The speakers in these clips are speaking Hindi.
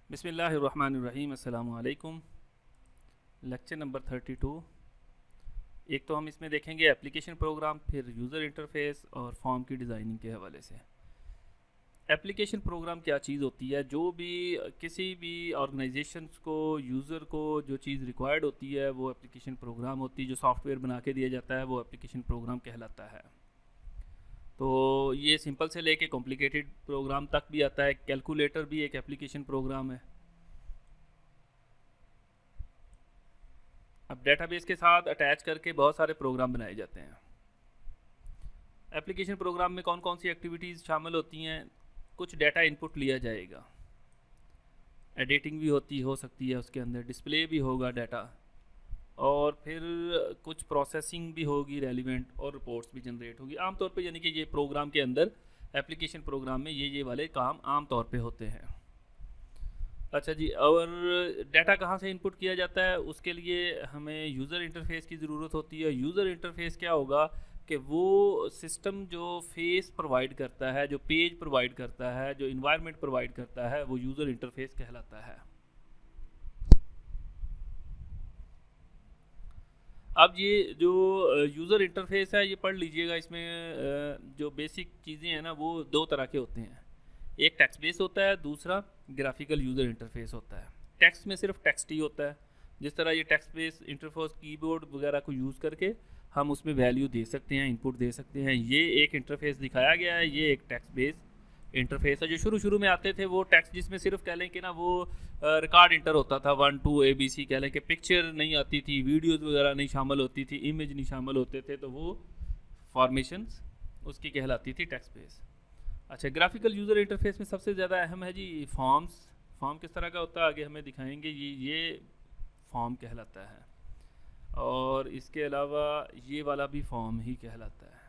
बिस्मिल्लाहिर्रहमानिर्रहीम। अस्सलामु अलैकुम। Lecture number 32। एक तो हम इसमें देखेंगे एप्लीकेशन प्रोग्राम, फिर यूज़र इंटरफेस और फॉर्म की डिज़ाइनिंग के हवाले से। एप्लीकेशन प्रोग्राम क्या चीज़ होती है? जो भी किसी भी ऑर्गेनाइजेशंस को, यूज़र को जो चीज़ रिक्वायर्ड होती है वो एप्लीकेशन प्रोग्राम होती है। जो सॉफ्टवेयर बना के दिया जाता है वो एप्लीकेशन प्रोग्राम कहलाता है। तो ये सिंपल से लेके कॉम्प्लिकेटेड प्रोग्राम तक भी आता है। कैलकुलेटर भी एक एप्लीकेशन प्रोग्राम है। अब डेटाबेस के साथ अटैच करके बहुत सारे प्रोग्राम बनाए जाते हैं। एप्लीकेशन प्रोग्राम में कौन कौन सी एक्टिविटीज़ शामिल होती हैं? कुछ डेटा इनपुट लिया जाएगा, एडिटिंग भी हो सकती है, उसके अंदर डिस्प्ले भी होगा डाटा, और फिर कुछ प्रोसेसिंग भी होगी रेलिवेंट, और रिपोर्ट्स भी जनरेट होगी आमतौर पे। यानी कि ये प्रोग्राम के अंदर, एप्लीकेशन प्रोग्राम में ये वाले काम आम तौर पे होते हैं। अच्छा जी, और डाटा कहाँ से इनपुट किया जाता है? उसके लिए हमें यूज़र इंटरफेस की ज़रूरत होती है। यूज़र इंटरफेस क्या होगा कि वो सिस्टम जो फेस प्रोवाइड करता है, जो पेज प्रोवाइड करता है, जो इन्वायरमेंट प्रोवाइड करता है, वो यूज़र इंटरफेस कहलाता है। अब ये जो यूज़र इंटरफेस है ये पढ़ लीजिएगा। इसमें जो बेसिक चीज़ें हैं ना वो दो तरह के होते हैं। एक टेक्स्ट बेस होता है, दूसरा ग्राफिकल यूज़र इंटरफेस होता है। टेक्स्ट में सिर्फ टेक्स्ट ही होता है। जिस तरह ये टेक्स्ट बेस इंटरफेस कीबोर्ड वगैरह को यूज़ करके हम उसमें वैल्यू दे सकते हैं, इनपुट दे सकते हैं। ये एक इंटरफेस दिखाया गया है, ये एक टेक्स्ट बेस इंटरफेस है। जो शुरू शुरू में आते थे वो टेक्स्ट, जिसमें सिर्फ कह लें कि ना वो रिकॉर्ड इंटर होता था, 1 2 ABC कह लें कि पिक्चर नहीं आती थी, वीडियोज़ वगैरह नहीं शामिल होती थी, इमेज नहीं शामिल होते थे, तो वो फॉर्मेशंस उसकी कहलाती थी टेक्स्ट बेस। अच्छा, ग्राफिकल यूज़र इंटरफेस में सबसे ज़्यादा अहम है जी फॉर्म्स। फॉर्म किस तरह का होता है आगे हमें दिखाएंगे। ये फॉर्म कहलाता है, और इसके अलावा ये वाला भी फॉर्म ही कहलाता है।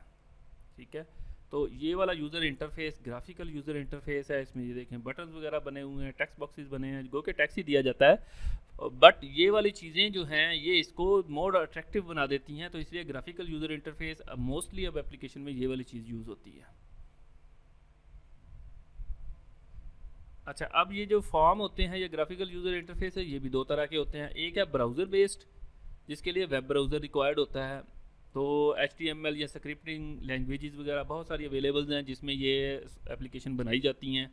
ठीक है, तो ये वाला user interface graphical user interface है। इसमें ये देखें बटन्स वगैरह बने हुए हैं, टेक्स्ट बॉक्सेस बने हैं, गो के टेक्स्ट ही दिया जाता है। बट ये वाली चीज़ें जो हैं ये इसको मोर अट्रैक्टिव बना देती हैं, तो इसलिए ग्राफिकल यूज़र इंटरफेस मोस्टली अब एप्लीकेशन में ये वाली चीज़ यूज़ होती है। अच्छा, अब ये जो फॉर्म होते हैं, ये ग्राफिकल यूज़र इंटरफेस है, ये भी दो तरह के होते हैं। एक है ब्राउज़र बेस्ड, जिसके लिए वेब ब्राउज़र रिक्वायर्ड होता है। तो HTML या स्क्रिप्टिंग लैंग्वेजेस वगैरह बहुत सारी अवेलेबल हैं जिसमें ये एप्लीकेशन बनाई जाती हैं।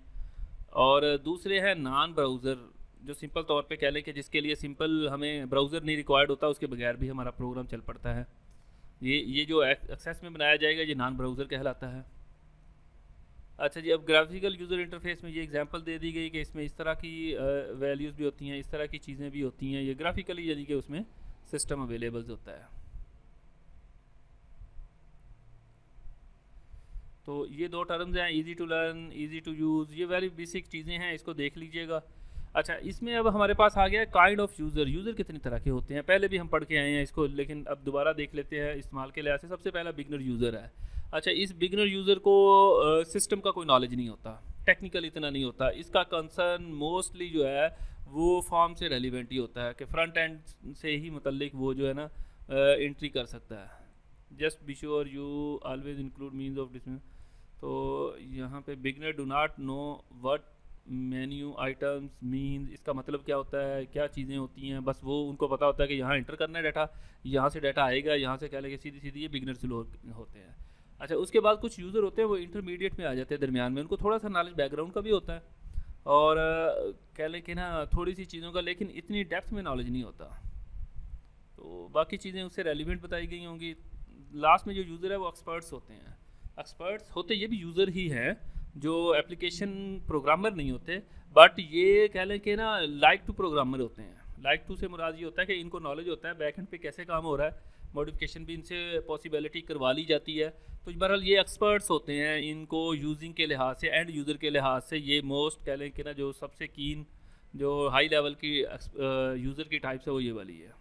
और दूसरे हैं नॉन ब्राउज़र, जो सिंपल तौर पे कह लें कि जिसके लिए सिंपल हमें ब्राउज़र नहीं रिक्वायर्ड होता, उसके बगैर भी हमारा प्रोग्राम चल पड़ता है। ये जो एक्सेस में बनाया जाएगा ये नॉन ब्राउज़र कहलाता है। अच्छा जी, अब ग्राफिकल यूज़र इंटरफेस में ये एग्जांपल दे दी गई कि इसमें इस तरह की वैल्यूज़ भी होती हैं, इस तरह की चीज़ें भी होती हैं। ये ग्राफिकली यानी कि उसमें सिस्टम अवेलेबल होता है। तो ये दो टर्म्स हैं, easy to learn, easy to use, ये वेरी बेसिक चीज़ें हैं, इसको देख लीजिएगा। अच्छा, इसमें अब हमारे पास आ गया है काइंड ऑफ यूज़र। यूज़र कितनी तरह के होते हैं पहले भी हम पढ़ के आए हैं इसको, लेकिन अब दोबारा देख लेते हैं इस्तेमाल के लिहाज से। सबसे पहला बिगनर यूज़र है। अच्छा, इस बिगनर यूज़र को सिस्टम का कोई नॉलेज नहीं होता, टेक्निकल इतना नहीं होता। इसका कंसर्न मोस्टली जो है वो फॉर्म से रेलिवेंट ही होता है कि फ्रंट एंड से ही मतलब वो जो है ना एंट्री कर सकता है। Just be sure you always include means of dismiss. तो यहाँ पे beginner do not know what menu items mean, इसका मतलब क्या होता है, क्या चीज़ें होती हैं, बस वो उनको पता होता है कि यहाँ इंटर करना है डाटा, यहाँ से डाटा आएगा, यहाँ से क्या लगे सीधी सीधी। ये बिगनर से लोग होते हैं। अच्छा, उसके बाद कुछ यूज़र होते हैं वो इंटरमीडिएट में आ जाते हैं, दरमियान में। उनको थोड़ा सा नॉलेज बैकग्राउंड का भी होता है, और कह लें कि ना थोड़ी सी चीज़ों का, लेकिन इतनी डेप्थ में नॉलेज नहीं होता। तो बाकी चीज़ें उससे रेलिवेंट बताई गई होंगी। लास्ट में जो यूज़र है वो एक्सपर्ट्स होते हैं। एक्सपर्ट्स होते ये भी यूज़र ही हैं, जो एप्लीकेशन प्रोग्रामर नहीं होते, बट ये कह लें कि ना लाइक टू प्रोग्रामर होते हैं। लाइक टू से मुराद ये होता है कि इनको नॉलेज होता है बैक एंड पे कैसे काम हो रहा है, मॉडिफिकेशन भी इनसे पॉसिबिलिटी करवा ली जाती है। तो बहरहाल ये एक्सपर्ट्स होते हैं। इनको यूजिंग के लिहाज से, एंड यूज़र के लिहाज से ये मोस्ट कह लें कि ना जो सबसे कीन, जो हाई लेवल की यूज़र की टाइप्स है वो ये वाली है।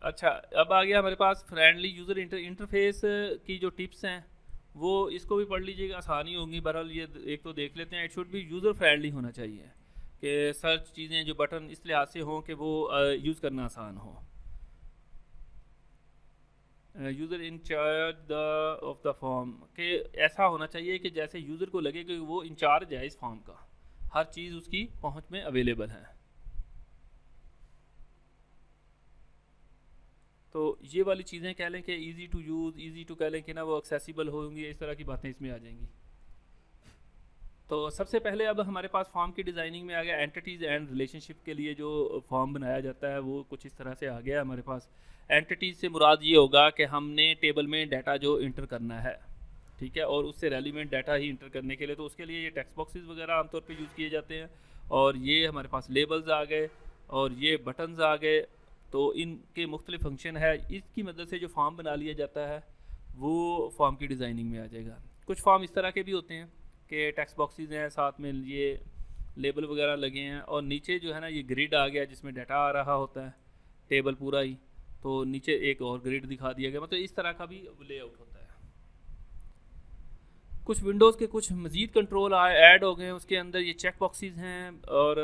अच्छा, अब आ गया हमारे पास फ्रेंडली यूज़र इंटरफेस की जो टिप्स हैं, वो इसको भी पढ़ लीजिएगा, आसानी होगी। बहरहाल ये एक तो देख लेते हैं। इट शुड भी यूज़र फ्रेंडली होना चाहिए कि सर्च चीज़ें जो बटन इस लिहाज से हों कि वो यूज़ करना आसान हो। User in charge the of the form, कि ऐसा होना चाहिए कि जैसे यूज़र को लगे कि वो इंचार्ज है इस फॉर्म का, हर चीज़ उसकी पहुंच में अवेलेबल है। तो ये वाली चीज़ें कह लें कि easy to use, easy to कह लें कि ना वो एक्सेसिबल होंगी, इस तरह की बातें इसमें आ जाएंगी। तो सबसे पहले अब हमारे पास फॉर्म की डिज़ाइनिंग में आ गया एंटिटीज़ एंड रिलेशनशिप के लिए जो फॉर्म बनाया जाता है वो कुछ इस तरह से आ गया हमारे पास। एंटिटीज़ से मुराद ये होगा कि हमने टेबल में डाटा जो इंटर करना है, ठीक है, और उससे रेलिवेंट डाटा ही इंटर करने के लिए तो उसके लिए ये टेक्स्ट बॉक्सेस वगैरह आमतौर पे यूज़ किए जाते हैं। और ये हमारे पास लेबल्स आ गए और ये बटन्स आ गए, तो इनके मुख्तलिफ फंक्शन है। इसकी मदद से जो फॉर्म बना लिया जाता है वो फॉर्म की डिज़ाइनिंग में आ जाएगा। कुछ फॉर्म इस तरह के भी होते हैं कि टेक्स्ट बॉक्सेस हैं, साथ में ये लेबल वगैरह लगे हैं और नीचे जो है ना ये ग्रिड आ गया जिसमें डाटा आ रहा होता है, टेबल पूरा ही, तो नीचे एक और ग्रिड दिखा दिया गया, मतलब इस तरह का भी लेआउट होता है। कुछ विंडोज़ के कुछ मज़ीद कंट्रोल ऐड हो गए हैं, उसके अंदर ये चेक बॉक्सेस हैं और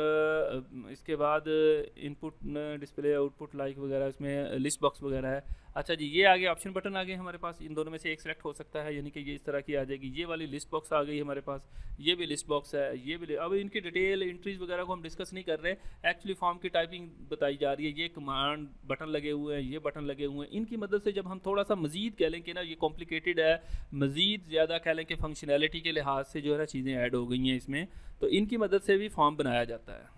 इसके बाद इनपुट डिस्प्ले आउटपुट लाइक वगैरह, इसमें लिस्ट बॉक्स वगैरह है। अच्छा जी, ये आगे ऑप्शन बटन आ गए हमारे पास, इन दोनों में से एक सेलेक्ट हो सकता है, यानी कि ये इस तरह की आ जाएगी। ये वाली लिस्ट बॉक्स आ गई हमारे पास, ये भी लिस्ट बॉक्स है, ये भी। अब इनकी डिटेल एंट्रीज वगैरह को हम डिस्कस नहीं कर रहे, एक्चुअली फॉर्म की टाइपिंग बताई जा रही है। ये कमांड बटन लगे हुए हैं, ये बटन लगे हुए हैं, इनकी मदद से जब हम थोड़ा सा मज़ीद कह लें कि ना ये कॉम्प्लिकेटेड है, मज़ीद ज़्यादा कह लें कि फंक्शनैलिटी के लिहाज से जो है ना चीज़ें ऐड हो गई हैं इसमें, तो इनकी मदद से भी फॉर्म बनाया जाता है।